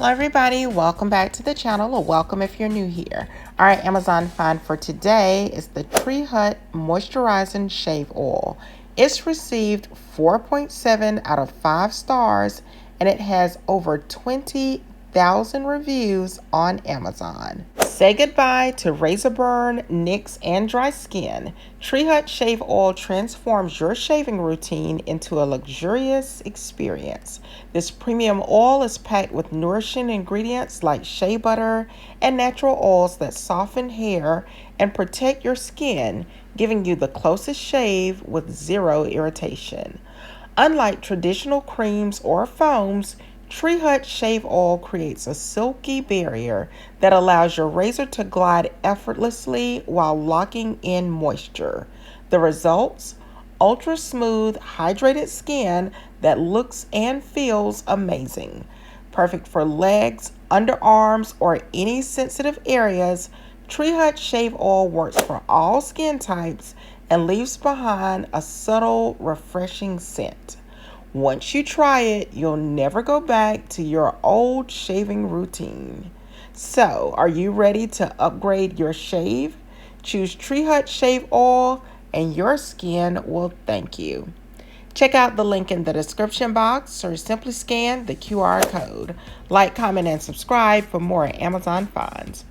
Hello everybody, welcome back to the channel, or welcome if you're new here. Our Amazon find for today is the Tree Hut Moisturizing Shave Oil. It's received 4.7 out of 5 stars and it has over 20,000 reviews on Amazon. Say goodbye to razor burn, nicks, and dry skin. Tree Hut Shave Oil transforms your shaving routine into a luxurious experience. This premium oil is packed with nourishing ingredients like shea butter and natural oils that soften hair and protect your skin, giving you the closest shave with zero irritation. Unlike traditional creams or foams, Tree Hut Shave Oil creates a silky barrier that allows your razor to glide effortlessly while locking in moisture. The results? Ultra smooth, hydrated skin that looks and feels amazing. Perfect for legs, underarms, or any sensitive areas, Tree Hut Shave Oil works for all skin types and leaves behind a subtle, refreshing scent. Once you try it, you'll never go back to your old shaving routine. So, are you ready to upgrade your shave? Choose Tree Hut Shave Oil and your skin will thank you. Check out the link in the description box or simply scan the QR code. Like, comment, and subscribe for more Amazon finds.